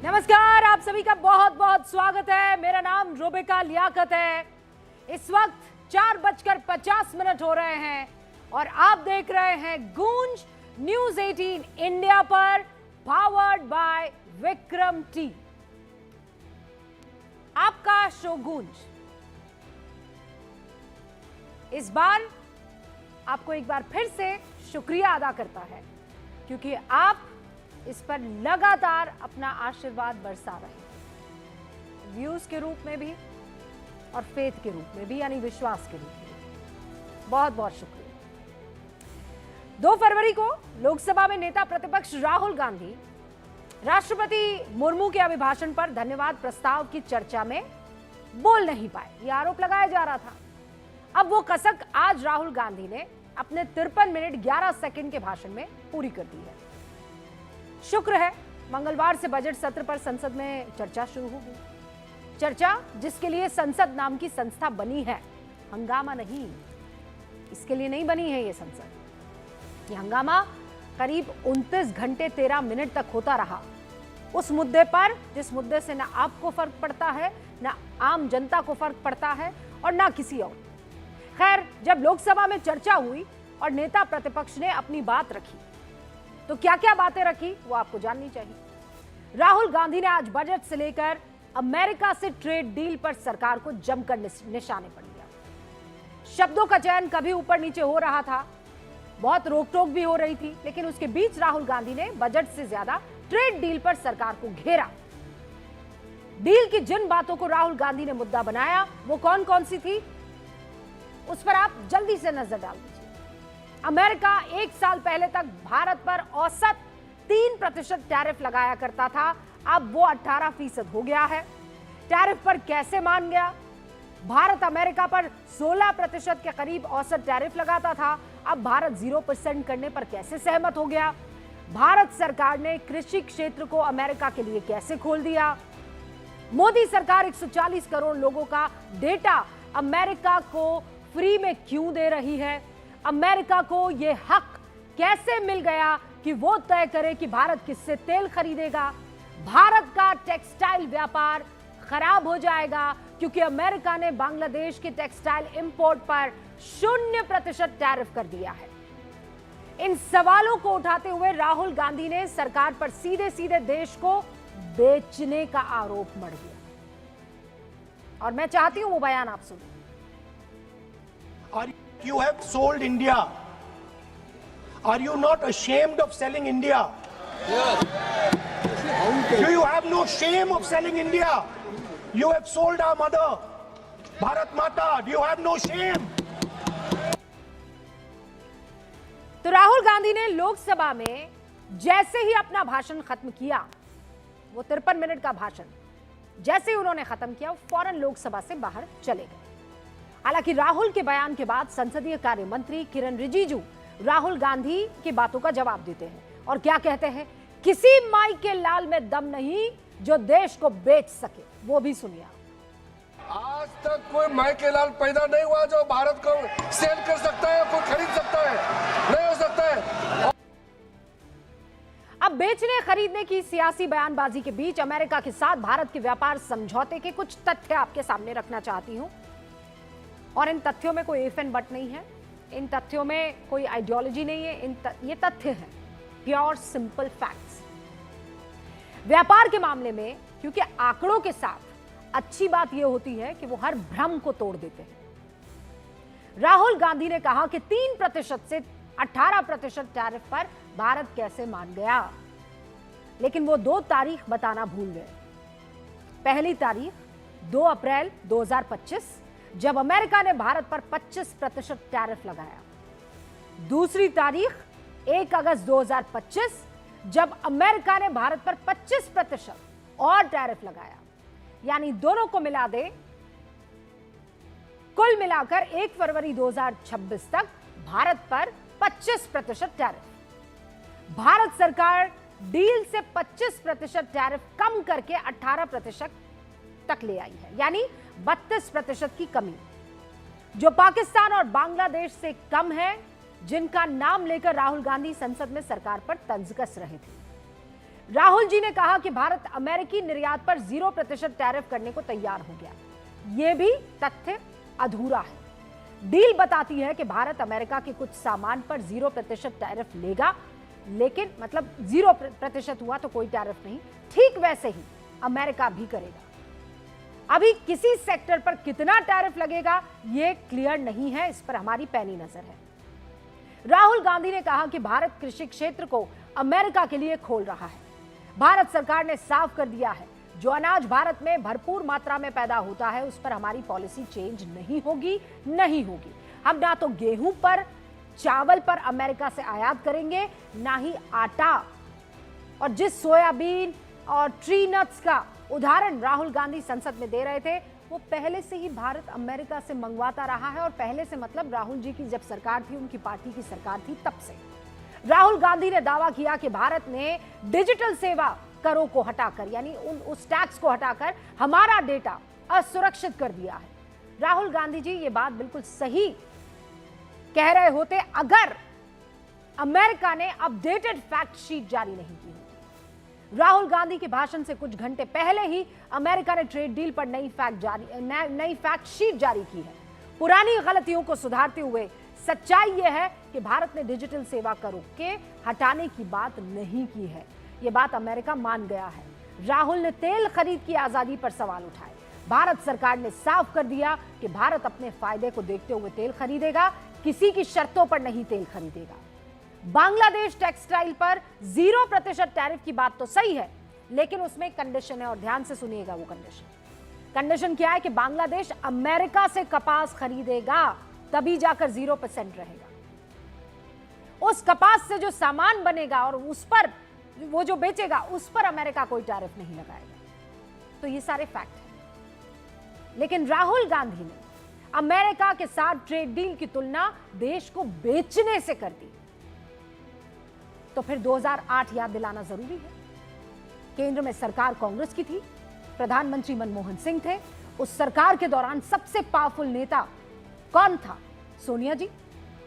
नमस्कार, आप सभी का बहुत बहुत स्वागत है। मेरा नाम रुबिका लियाकत है। इस वक्त 4:50 हो रहे हैं और आप देख रहे हैं गूंज न्यूज 18 इंडिया पर, पावर्ड बाय विक्रम टी। आपका शो गूंज इस बार आपको एक बार फिर से शुक्रिया अदा करता है, क्योंकि आप इस पर लगातार अपना आशीर्वाद बरसा रहे हैं, व्यूज के रूप में भी और फेथ के रूप में भी, यानी विश्वास के रूप में भी। बहुत बहुत शुक्रिया। 2 फरवरी को लोकसभा में नेता प्रतिपक्ष राहुल गांधी राष्ट्रपति मुर्मू के अभिभाषण पर धन्यवाद प्रस्ताव की चर्चा में बोल नहीं पाए, यह आरोप लगाया जा रहा था। अब वो कसक आज राहुल गांधी ने अपने 53 मिनट 11 सेकंड के भाषण में पूरी कर दी है। शुक्र है मंगलवार से बजट सत्र पर संसद में चर्चा शुरू होगी। चर्चा जिसके लिए संसद नाम की संस्था बनी है, हंगामा नहीं, इसके लिए नहीं बनी है ये संसद। ये हंगामा करीब 29 घंटे 13 मिनट तक होता रहा, उस मुद्दे पर जिस मुद्दे से ना आपको फर्क पड़ता है, ना आम जनता को फर्क पड़ता है और ना किसी और। खैर, जब लोकसभा में चर्चा हुई और नेता प्रतिपक्ष ने अपनी बात रखी, तो क्या क्या बातें रखी वो आपको जाननी चाहिए। राहुल गांधी ने आज बजट से लेकर अमेरिका से ट्रेड डील पर सरकार को जमकर निशाने पर लिया। शब्दों का चयन कभी ऊपर नीचे हो रहा था, बहुत रोक-टोक भी हो रही थी, लेकिन उसके बीच राहुल गांधी ने बजट से ज्यादा ट्रेड डील पर सरकार को घेरा। डील की जिन बातों को राहुल गांधी ने मुद्दा बनाया, वो कौन कौन सी थी, उस पर आप जल्दी से नजर डाल दीजिए। अमेरिका 1 साल पहले तक भारत पर औसत 3% टैरिफ लगाया करता था, अब वो 18% हो गया है। टैरिफ पर कैसे मान गया? भारत अमेरिका पर 16% के करीब औसत टैरिफ लगाता था, अब भारत 0% करने पर कैसे सहमत हो गया? भारत सरकार ने कृषि क्षेत्र को अमेरिका के लिए कैसे खोल दिया? मोदी सरकार 140 करोड़ लोगों का डेटा अमेरिका को फ्री में क्यों दे रही है? अमेरिका को यह हक कैसे मिल गया कि वो तय करे कि भारत किससे तेल खरीदेगा? भारत का टेक्सटाइल व्यापार खराब हो जाएगा क्योंकि अमेरिका ने बांग्लादेश के टेक्सटाइल इंपोर्ट पर 0% टैरिफ कर दिया है। इन सवालों को उठाते हुए राहुल गांधी ने सरकार पर सीधे सीधे देश को बेचने का आरोप मढ़ दिया, और मैं चाहती हूं वो बयान आप सुनिए। You have sold India. Are you not ashamed of selling India? Yes. Do you have no shame of selling India? You have sold our mother, Bharat Mata. Do you have no shame? तो राहुल गांधी ने लोकसभा में जैसे ही अपना भाषण खत्म किया, वो 53 minute का भाषण जैसे ही उन्होंने खत्म किया, फौरन लोकसभा से बाहर चले गए। हालांकि राहुल के बयान के बाद संसदीय कार्य मंत्री किरण रिजिजू राहुल गांधी की बातों का जवाब देते हैं और क्या कहते हैं, किसी माई के लाल में दम नहीं जो देश को बेच सके। वो भी सुनिए। आज तक कोई माई के लाल पैदा नहीं हुआ जो भारत को सेल कर सकता है, कोई खरीद सकता है, नहीं हो सकता है। अब बेचने खरीदने की सियासी बयानबाजी के बीच अमेरिका के साथ भारत के व्यापार समझौते के कुछ तथ्य आपके सामने रखना चाहती हूं, और इन तथ्यों में कोई इफ एंड बट नहीं है, इन तथ्यों में कोई आइडियोलॉजी नहीं है, ये तथ्य हैं, प्योर सिंपल फैक्ट्स। व्यापार के मामले में क्योंकि आंकड़ों के साथ अच्छी बात यह होती है कि वो हर भ्रम को तोड़ देते हैं। राहुल गांधी ने कहा कि 3% से 18% टैरिफ पर भारत कैसे मान गया, लेकिन वो 2 तारीख बताना भूल गए। पहली तारीख 2 अप्रैल 2025, जब अमेरिका ने भारत पर 25% टैरिफ लगाया। दूसरी तारीख 1 अगस्त 2025, जब अमेरिका ने भारत पर 25% और टैरिफ लगाया। यानी दोनों को मिला दे, कुल मिलाकर 1 फरवरी 2026 तक भारत पर 25% टैरिफ। भारत सरकार डील से 25% टैरिफ कम करके 18% तक ले आई है, यानी 32% की कमी, जो पाकिस्तान और बांग्लादेश से कम है, जिनका नाम लेकर राहुल गांधी संसद में सरकार पर तंज कस रहे थे। राहुल जी ने कहा कि भारत अमेरिकी निर्यात पर 0% टैरिफ करने को तैयार हो गया। यह भी तथ्य अधूरा है। डील बताती है कि भारत अमेरिका के कुछ सामान पर 0% टैरिफ लेगा, लेकिन मतलब 0% हुआ तो कोई टैरिफ नहीं, ठीक वैसे ही अमेरिका भी करेगा। अभी किसी सेक्टर पर कितना टैरिफ लगेगा यह क्लियर नहीं है, इस पर हमारी पैनी नजर है। राहुल गांधी ने कहा कि भारत कृषि क्षेत्र को अमेरिका के लिए खोल रहा है। भारत सरकार ने साफ कर दिया है, जो अनाज भारत में भरपूर मात्रा में पैदा होता है उस पर हमारी पॉलिसी चेंज नहीं होगी। हम ना तो गेहूं पर, चावल पर अमेरिका से आयात करेंगे, ना ही आटा। और जिस सोयाबीन और ट्री नट्स का उदाहरण राहुल गांधी संसद में दे रहे थे, वो पहले से ही भारत अमेरिका से मंगवाता रहा है। और पहले से मतलब राहुल जी की जब सरकार थी, उनकी पार्टी की सरकार थी, तब से। राहुल गांधी ने दावा किया कि भारत ने डिजिटल सेवा करों को हटाकर, यानी उस टैक्स को हटाकर हमारा डेटा असुरक्षित कर दिया है। राहुल गांधी जी ये बात बिल्कुल सही कह रहे होते अगर अमेरिका ने अपडेटेड फैक्ट शीट जारी नहीं की होती। राहुल गांधी के भाषण से कुछ घंटे पहले ही अमेरिका ने ट्रेड डील पर नई फैक्ट शीट जारी की है। पुरानी गलतियों को सुधारते हुए सच्चाई यह है कि भारत ने डिजिटल सेवा करों के हटाने की बात नहीं की है। यह बात अमेरिका मान गया है। राहुल ने तेल खरीद की आजादी पर सवाल उठाए। भारत सरकार ने साफ कर दिया कि भारत अपने फायदे को देखते हुए तेल खरीदेगा, किसी की शर्तों पर नहीं तेल खरीदेगा। बांग्लादेश टेक्सटाइल पर 0% टैरिफ की बात तो सही है, लेकिन उसमें एक कंडीशन है और ध्यान से सुनिएगा वो कंडीशन क्या है कि बांग्लादेश अमेरिका से कपास खरीदेगा, तभी जाकर 0% रहेगा। उस कपास से जो सामान बनेगा और उस पर वो जो बेचेगा उस पर अमेरिका कोई टैरिफ नहीं लगाएगा। तो ये सारे फैक्ट हैं। लेकिन राहुल गांधी ने अमेरिका के साथ ट्रेड डील की तुलना देश को बेचने से कर दी। तो फिर 2008 याद दिलाना जरूरी है। केंद्र में सरकार कांग्रेस की थी, प्रधानमंत्री मनमोहन सिंह थे। उस सरकार के दौरान सबसे पावरफुल नेता कौन था? सोनिया जी।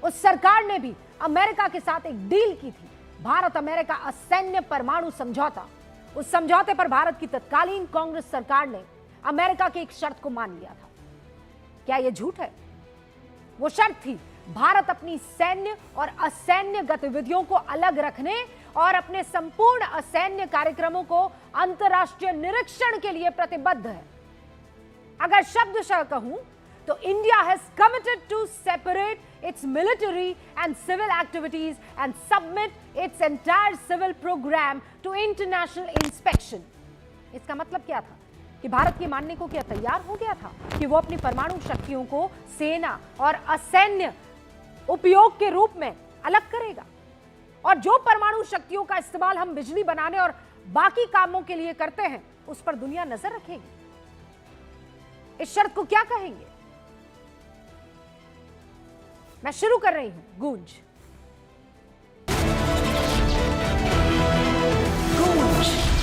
उस सरकार ने भी अमेरिका के साथ एक डील की थी, भारत अमेरिका असैन्य परमाणु समझौता। उस समझौते पर भारत की तत्कालीन कांग्रेस सरकार ने अमेरिका की एक शर्त को मान लिया था। क्या यह झूठ है? वो शर्त थी भारत अपनी सैन्य और असैन्य गतिविधियों को अलग रखने और अपने संपूर्ण असैन्य कार्यक्रमों को अंतर्राष्ट्रीय निरीक्षण के लिए प्रतिबद्ध है। अगर शब्दशः कहूं तो India has committed to separate its military and civil activities and submit its entire civil program to international inspection. इसका मतलब क्या था कि भारत ये मानने को क्या तैयार हो गया था कि वो अपनी परमाणु शक्तियों को सेना और असैन्य उपयोग के रूप में अलग करेगा, और जो परमाणु शक्तियों का इस्तेमाल हम बिजली बनाने और बाकी कामों के लिए करते हैं उस पर दुनिया नजर रखेगी। इस शर्त को क्या कहेंगे? मैं शुरू कर रही हूं गूंज। गूंज